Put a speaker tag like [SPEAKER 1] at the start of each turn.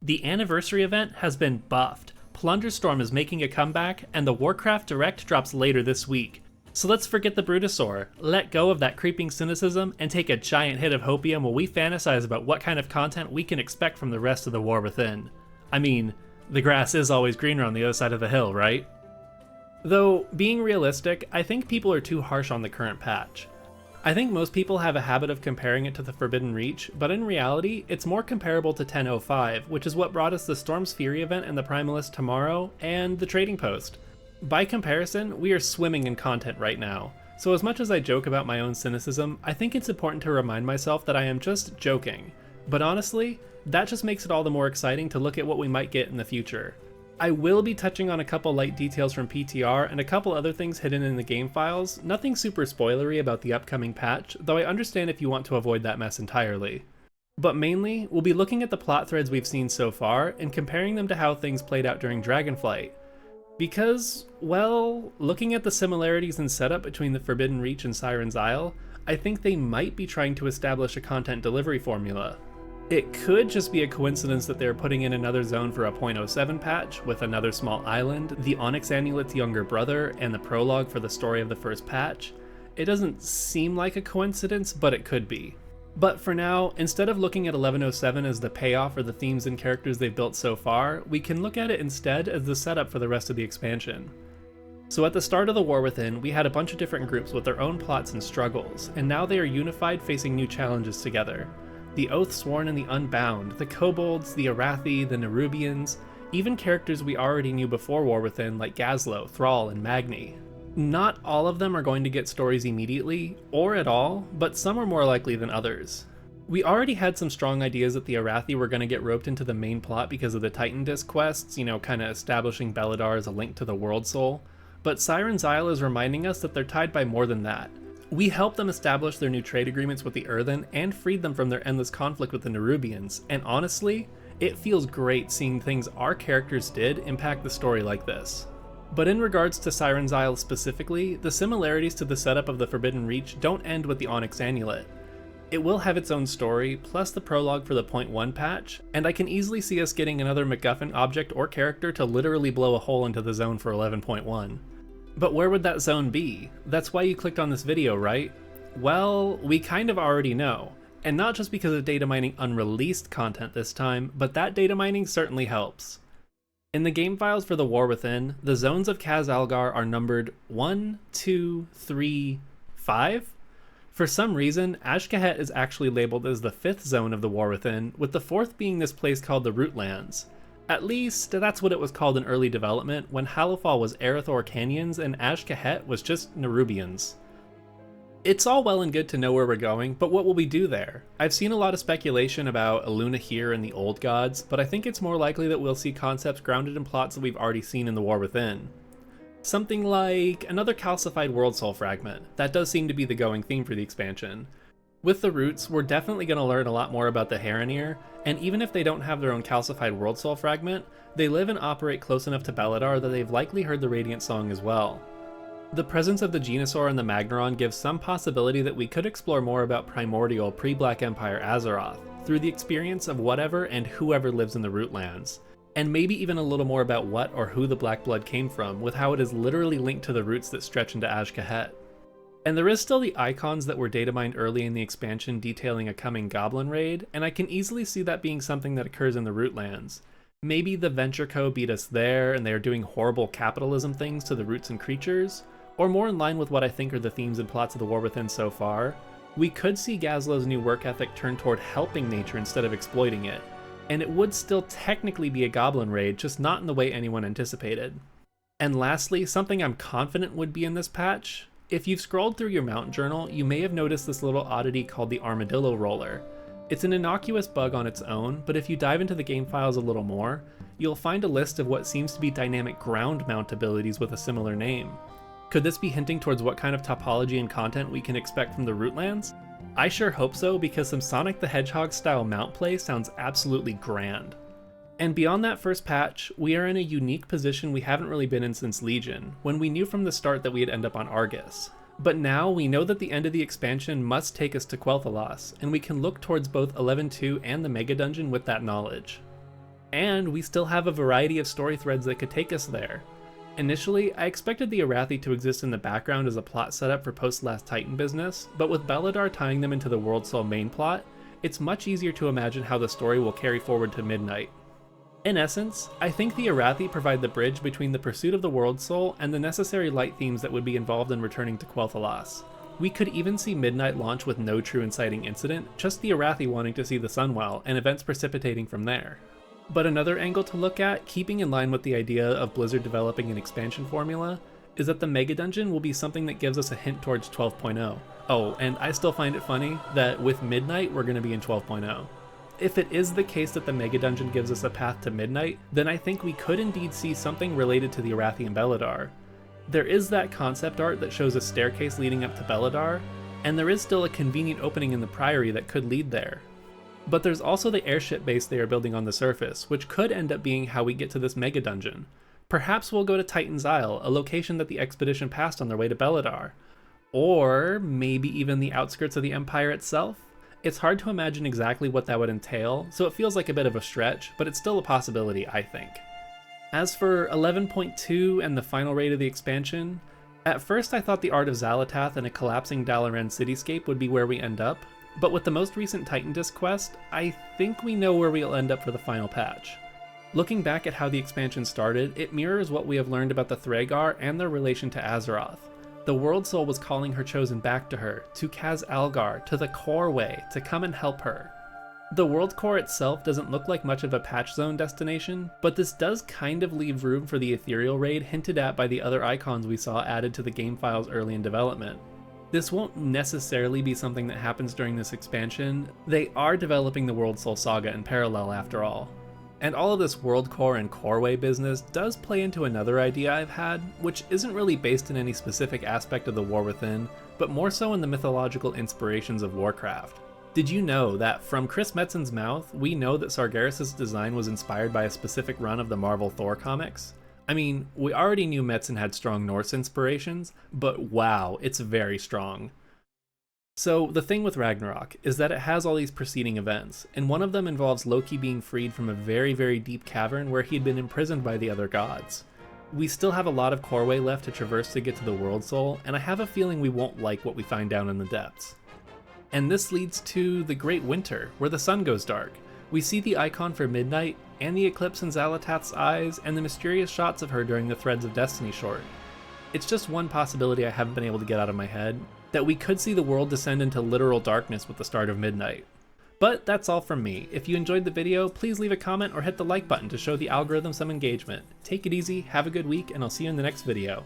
[SPEAKER 1] The Anniversary event has been buffed, Plunderstorm is making a comeback, and the Warcraft Direct drops later this week. So let's forget the Brutosaur, let go of that creeping cynicism, and take a giant hit of Hopium while we fantasize about what kind of content we can expect from the rest of the War Within. I mean, the grass is always greener on the other side of the hill, right? Though, being realistic, I think people are too harsh on the current patch. I think most people have a habit of comparing it to the Forbidden Reach, but in reality, it's more comparable to 10.05, which is what brought us the Storm's Fury event and the Primalist tomorrow, and the Trading Post. By comparison, we are swimming in content right now, so as much as I joke about my own cynicism, I think it's important to remind myself that I am just joking. But honestly, that just makes it all the more exciting to look at what we might get in the future. I will be touching on a couple light details from PTR and a couple other things hidden in the game files, nothing super spoilery about the upcoming patch, though I understand if you want to avoid that mess entirely. But mainly, we'll be looking at the plot threads we've seen so far and comparing them to how things played out during Dragonflight. Because, well, looking at the similarities in setup between the Forbidden Reach and Siren's Isle, I think they might be trying to establish a content delivery formula. It could just be a coincidence that they're putting in another zone for a 0.07 patch, with another small island, the Onyx Amulet's younger brother, and the prologue for the story of the first patch. It doesn't seem like a coincidence, but it could be. But for now, instead of looking at 11.07 as the payoff for the themes and characters they've built so far, we can look at it instead as the setup for the rest of the expansion. So at the start of the War Within, we had a bunch of different groups with their own plots and struggles, and now they are unified facing new challenges together. The Oathsworn and the Unbound, the Kobolds, the Arathi, the Nerubians, even characters we already knew before War Within like Gazlowe, Thrall, and Magni. Not all of them are going to get stories immediately, or at all, but some are more likely than others. We already had some strong ideas that the Arathi were going to get roped into the main plot because of the Titan Disc quests, kinda establishing Beledar as a link to the Worldsoul, but Siren's Isle is reminding us that they're tied by more than that. We helped them establish their new trade agreements with the Earthen and freed them from their endless conflict with the Nerubians, and honestly, it feels great seeing things our characters did impact the story like this. But in regards to Siren's Isle specifically, the similarities to the setup of the Forbidden Reach don't end with the Onyx Amulet. It will have its own story, plus the prologue for the 0.1 patch, and I can easily see us getting another MacGuffin object or character to literally blow a hole into the zone for 11.1. But where would that zone be? That's why you clicked on this video, right? Well, we kind of already know. And not just because of data mining unreleased content this time, but that data mining certainly helps. In the game files for the War Within, the zones of Khaz-Algar are numbered 1, 2, 3, 5? For some reason, Azj-Kahet is actually labeled as the 5th zone of the War Within, with the 4th being this place called the Rootlands. At least, that's what it was called in early development, when Halifal was Erythor Canyons and Azj-Kahet was just Nerubians. It's all well and good to know where we're going, but what will we do there? I've seen a lot of speculation about Eluna here and the Old Gods, but I think it's more likely that we'll see concepts grounded in plots that we've already seen in the War Within. Something like another calcified Worldsoul fragment. That does seem to be the going theme for the expansion. With the Roots, we're definitely going to learn a lot more about the Heronir, and even if they don't have their own calcified Worldsoul fragment, they live and operate close enough to Beledar that they've likely heard the Radiant Song as well. The presence of the Venusaur and the Magneron gives some possibility that we could explore more about primordial pre-Black Empire Azeroth, through the experience of whatever and whoever lives in the Rootlands. And maybe even a little more about what or who the Black Blood came from, with how it is literally linked to the roots that stretch into Azj-Kahet. And there is still the icons that were data mined early in the expansion detailing a coming goblin raid, and I can easily see that being something that occurs in the Rootlands. Maybe the Venture Co. beat us there and they are doing horrible capitalism things to the roots and creatures, or more in line with what I think are the themes and plots of the War Within so far, we could see Gazlow's new work ethic turn toward helping nature instead of exploiting it, and it would still technically be a goblin raid, just not in the way anyone anticipated. And lastly, something I'm confident would be in this patch. If you've scrolled through your Mount Journal, you may have noticed this little oddity called the Armadillo Roller. It's an innocuous bug on its own, but if you dive into the game files a little more, you'll find a list of what seems to be dynamic ground mount abilities with a similar name. Could this be hinting towards what kind of topology and content we can expect from the Rootlands? I sure hope so, because some Sonic the Hedgehog style mount play sounds absolutely grand. And beyond that first patch, we are in a unique position we haven't really been in since Legion, when we knew from the start that we'd end up on Argus. But now we know that the end of the expansion must take us to Quel'Thalas, and we can look towards both 11.2 and the Mega Dungeon with that knowledge. And we still have a variety of story threads that could take us there. Initially, I expected the Arathi to exist in the background as a plot setup for post-Last Titan business, but with Beledar tying them into the Worldsoul main plot, it's much easier to imagine how the story will carry forward to Midnight. In essence, I think the Arathi provide the bridge between the pursuit of the Worldsoul and the necessary light themes that would be involved in returning to Quel'thalas. We could even see Midnight launch with no true inciting incident, just the Arathi wanting to see the sun well, and events precipitating from there. But another angle to look at, keeping in line with the idea of Blizzard developing an expansion formula, is that the Mega Dungeon will be something that gives us a hint towards 12.0. Oh, and I still find it funny that with Midnight, we're going to be in 12.0. If it is the case that the Mega Dungeon gives us a path to Midnight, then I think we could indeed see something related to the Arathi and Beledar. There is that concept art that shows a staircase leading up to Beledar, and there is still a convenient opening in the Priory that could lead there. But there's also the airship base they are building on the surface, which could end up being how we get to this Mega Dungeon. Perhaps we'll go to Titan's Isle, a location that the expedition passed on their way to Beledar. Or maybe even the outskirts of the Empire itself? It's hard to imagine exactly what that would entail, so it feels like a bit of a stretch, but it's still a possibility, I think. As for 11.2 and the final raid of the expansion, at first I thought the art of Xal'atath and a collapsing Dalaran cityscape would be where we end up, but with the most recent Titan Disc quest, I think we know where we'll end up for the final patch. Looking back at how the expansion started, it mirrors what we have learned about the Thragar and their relation to Azeroth. The Worldsoul was calling her chosen back to her, to Kaz Algar, to the Core Way, to come and help her. The World Core itself doesn't look like much of a patch zone destination, but this does kind of leave room for the Ethereal raid hinted at by the other icons we saw added to the game files early in development. This won't necessarily be something that happens during this expansion. They are developing the Worldsoul Saga in parallel after all. And all of this World Core and Coreway business does play into another idea I've had, which isn't really based in any specific aspect of the War Within, but more so in the mythological inspirations of Warcraft. Did you know that from Chris Metzen's mouth, we know that Sargeras' design was inspired by a specific run of the Marvel Thor comics? I mean, we already knew Metzen had strong Norse inspirations, but wow, it's very strong. So the thing with Ragnarok is that it has all these preceding events, and one of them involves Loki being freed from a very, very deep cavern where he had been imprisoned by the other gods. We still have a lot of Coreway left to traverse to get to the Worldsoul, and I have a feeling we won't like what we find down in the depths. And this leads to the Great Winter, where the sun goes dark. We see the icon for Midnight, and the eclipse in Xal'atath's eyes, and the mysterious shots of her during the Threads of Destiny short. It's just one possibility I haven't been able to get out of my head, that we could see the world descend into literal darkness with the start of Midnight. But that's all from me. If you enjoyed the video, please leave a comment or hit the like button to show the algorithm some engagement. Take it easy, have a good week, and I'll see you in the next video.